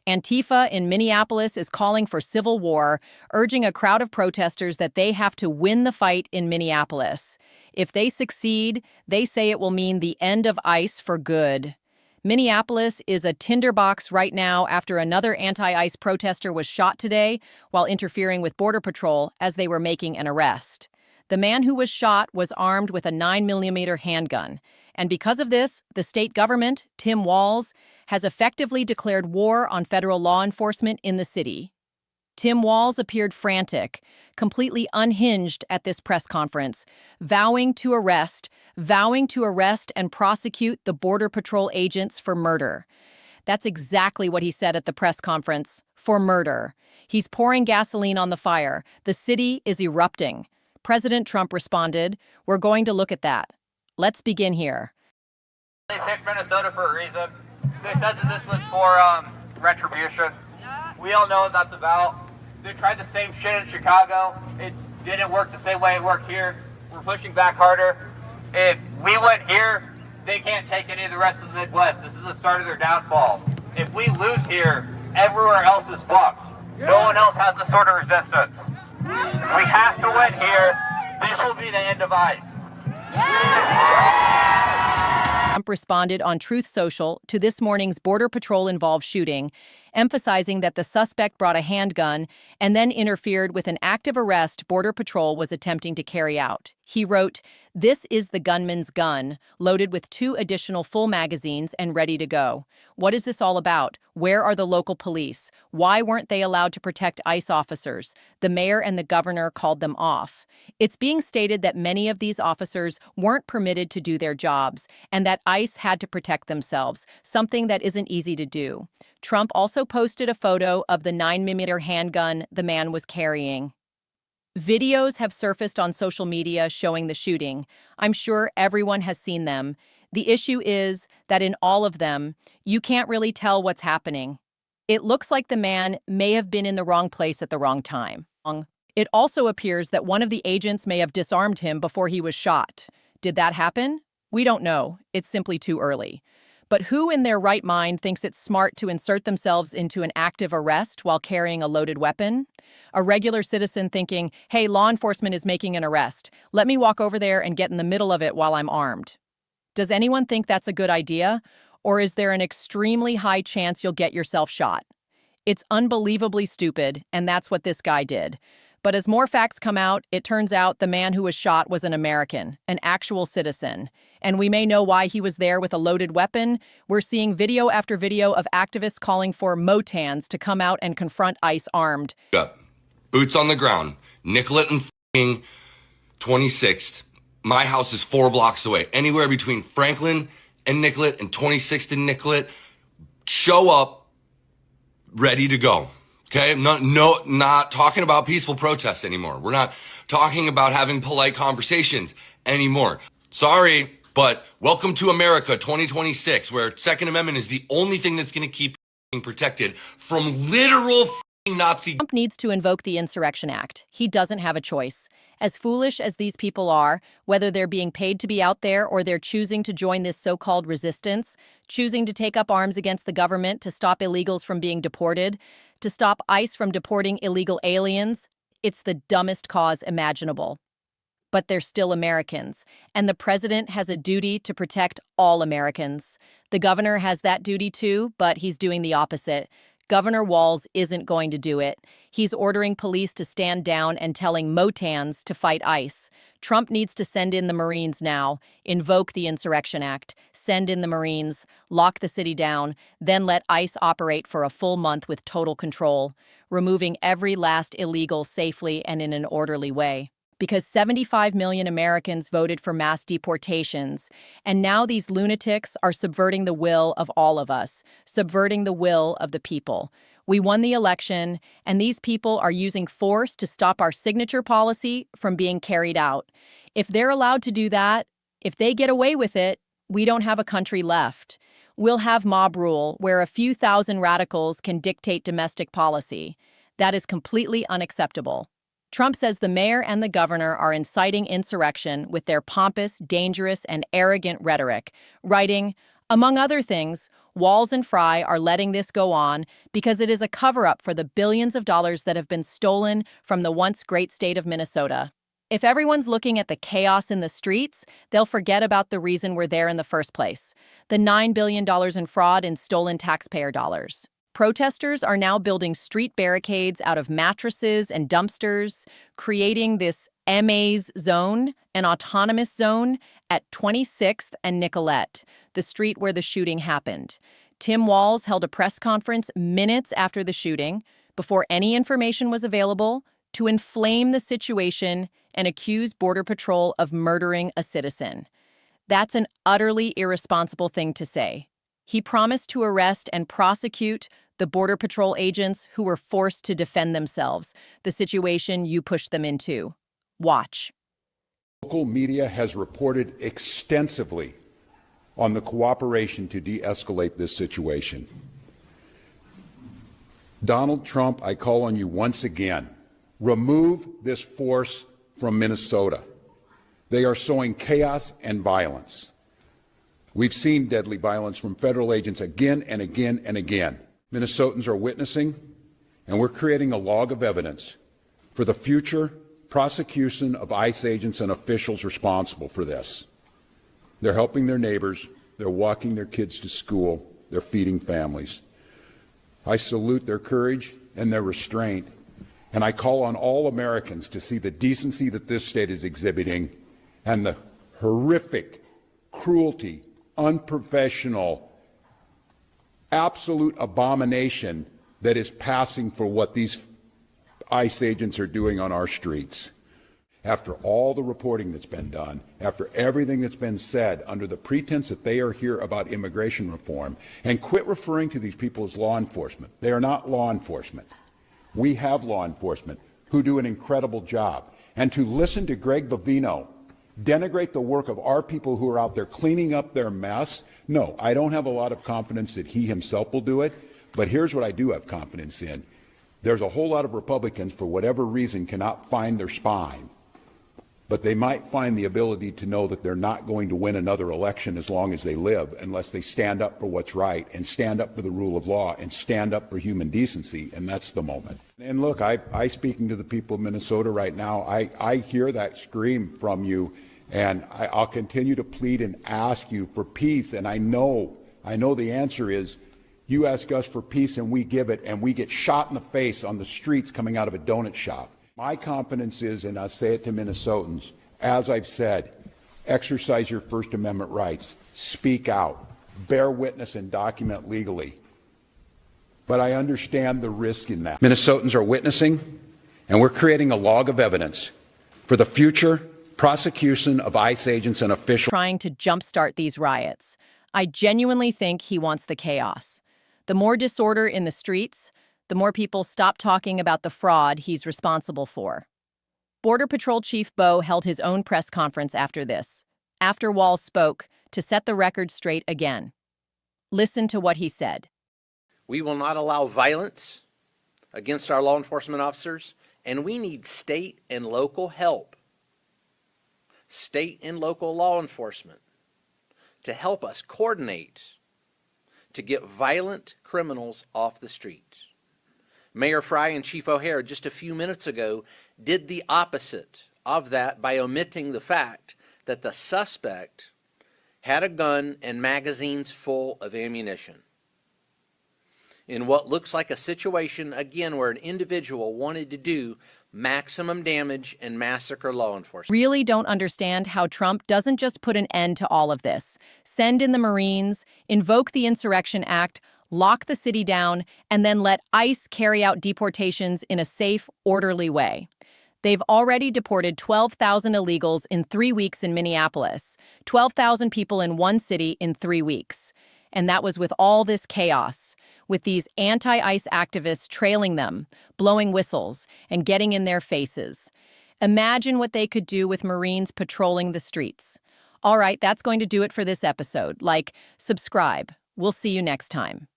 Antifa in Minneapolis is calling for civil war, urging a crowd of protesters that they have to win the fight in Minneapolis. If they succeed, they say it will mean the end of ICE for good. Minneapolis is a tinderbox right now after another anti-ICE protester was shot today while interfering with Border Patrol as they were making an arrest. The man who was shot was armed with a 9mm handgun. And because of this, the state government, Tim Walz, has effectively declared war on federal law enforcement in the city. Tim Walz appeared frantic, completely unhinged at this press conference, vowing to arrest and prosecute the Border Patrol agents for murder. That's exactly what he said at the press conference, for murder. He's pouring gasoline on the fire. The city is erupting. President Trump responded, "We're going to look at that. Let's begin here." They picked Minnesota for a reason. They said that this was for retribution. We all know what that's about. They tried the same shit in Chicago. It didn't work the same way it worked here. We're pushing back harder. If we went here, they can't take any of the rest of the Midwest. This is the start of their downfall. If we lose here, everywhere else is fucked. No one else has the sort of resistance. We have to win here. This will be the end of ICE. Trump responded on Truth Social to this morning's Border Patrol-involved shooting, emphasizing that the suspect brought a handgun and then interfered with an active arrest Border Patrol was attempting to carry out. He wrote, "This is the gunman's gun, loaded with 2 additional full magazines and ready to go. What is this all about? Where are the local police? Why weren't they allowed to protect ICE officers? The mayor and the governor called them off. It's being stated that many of these officers weren't permitted to do their jobs and that ICE had to protect themselves, something that isn't easy to do." Trump also posted a photo of the 9mm handgun the man was carrying. Videos have surfaced on social media showing the shooting. I'm sure everyone has seen them. The issue is that in all of them, you can't really tell what's happening. It looks like the man may have been in the wrong place at the wrong time. It also appears that one of the agents may have disarmed him before he was shot. Did that happen? We don't know. It's simply too early. But who in their right mind thinks it's smart to insert themselves into an active arrest while carrying a loaded weapon? A regular citizen thinking, hey, law enforcement is making an arrest. Let me walk over there and get in the middle of it while I'm armed. Does anyone think that's a good idea? Or is there an extremely high chance you'll get yourself shot? It's unbelievably stupid, and that's what this guy did. But as more facts come out, it turns out the man who was shot was an American, an actual citizen. And we may know why he was there with a loaded weapon. We're seeing video after video of activists calling for Motans to come out and confront ICE armed. Boots on the ground. Nicollet and f***ing 26th. My house is 4 blocks away. Anywhere between Franklin and Nicollet and 26th and Nicollet. Show up, ready to go. Okay, not talking about peaceful protests anymore. We're not talking about having polite conversations anymore. Sorry, but welcome to America 2026, where Second Amendment is the only thing that's going to keep protected from literal Nazi. Trump needs to invoke the Insurrection Act. He doesn't have a choice. As foolish as these people are, whether they're being paid to be out there or they're choosing to join this so-called resistance, choosing to take up arms against the government to stop illegals from being deported, to stop ICE from deporting illegal aliens, it's the dumbest cause imaginable. But they're still Americans, and the president has a duty to protect all Americans. The governor has that duty too, but he's doing the opposite. Governor Walz isn't going to do it. He's ordering police to stand down and telling Motans to fight ICE. Trump needs to send in the Marines now, invoke the Insurrection Act, send in the Marines, lock the city down, then let ICE operate for a full month with total control, removing every last illegal safely and in an orderly way. Because 75 million Americans voted for mass deportations, and now these lunatics are subverting the will of all of us, subverting the will of the people. We won the election, and these people are using force to stop our signature policy from being carried out. If they're allowed to do that, if they get away with it, we don't have a country left. We'll have mob rule, where a few thousand radicals can dictate domestic policy. That is completely unacceptable. Trump says the mayor and the governor are inciting insurrection with their pompous, dangerous, and arrogant rhetoric, writing, among other things, Walz and Fry are letting this go on because it is a cover-up for the billions of dollars that have been stolen from the once great state of Minnesota. If everyone's looking at the chaos in the streets, they'll forget about the reason we're there in the first place: the $9 billion in fraud and stolen taxpayer dollars. Protesters are now building street barricades out of mattresses and dumpsters, creating this MA's zone, an autonomous zone, at 26th and Nicollet, the street where the shooting happened. Tim Walz held a press conference minutes after the shooting, before any information was available, to inflame the situation and accuse Border Patrol of murdering a citizen. That's an utterly irresponsible thing to say. He promised to arrest and prosecute the Border Patrol agents who were forced to defend themselves, the situation you pushed them into. Watch. Local media has reported extensively on the cooperation to de-escalate this situation. Donald Trump, I call on you once again. Remove this force from Minnesota. They are sowing chaos and violence. We've seen deadly violence from federal agents again and again and again. Minnesotans are witnessing, and we're creating a log of evidence for the future prosecution of ICE agents and officials responsible for this. They're helping their neighbors, they're walking their kids to school, they're feeding families. I salute their courage and their restraint, and I call on all Americans to see the decency that this state is exhibiting and the horrific cruelty, unprofessional, absolute abomination that is passing for what these ICE agents are doing on our streets. After all the reporting that's been done, after everything that's been said under the pretense that they are here about immigration reform, and quit referring to these people as law enforcement. They are not law enforcement. We have law enforcement who do an incredible job. And to listen to Greg Bovino denigrate the work of our people who are out there cleaning up their mess, no, I don't have a lot of confidence that he himself will do it. But here's what I do have confidence in. There's a whole lot of Republicans, for whatever reason, cannot find their spine. But they might find the ability to know that they're not going to win another election as long as they live unless they stand up for what's right and stand up for the rule of law and stand up for human decency, and that's the moment. And look, I speaking to the people of Minnesota right now, I hear that scream from you, and I'll continue to plead and ask you for peace, and I know the answer is you ask us for peace and we give it, and we get shot in the face on the streets coming out of a donut shop. My confidence is, and I say it to Minnesotans, as I've said, exercise your First Amendment rights, speak out, bear witness and document legally. But I understand the risk in that. Minnesotans are witnessing, and we're creating a log of evidence for the future prosecution of ICE agents and officials Trying to jumpstart these riots. I genuinely think he wants the chaos. The more disorder in the streets, the more people stop talking about the fraud he's responsible for. Border Patrol Chief Bo held his own press conference after this, after Walz spoke, to set the record straight again. Listen to what he said. We will not allow violence against our law enforcement officers, and we need state and local help, state and local law enforcement, to help us coordinate to get violent criminals off the streets. Mayor Fry and Chief O'Hare just a few minutes ago did the opposite of that by omitting the fact that the suspect had a gun and magazines full of ammunition. In what looks like a situation, again, where an individual wanted to do maximum damage and massacre law enforcement. Really don't understand how Trump doesn't just put an end to all of this, send in the Marines, invoke the Insurrection Act, lock the city down, and then let ICE carry out deportations in a safe, orderly way. They've already deported 12,000 illegals in 3 weeks in Minneapolis, 12,000 people in one city in 3 weeks. And that was with all this chaos, with these anti-ICE activists trailing them, blowing whistles, and getting in their faces. Imagine what they could do with Marines patrolling the streets. All right, that's going to do it for this episode. Like, subscribe. We'll see you next time.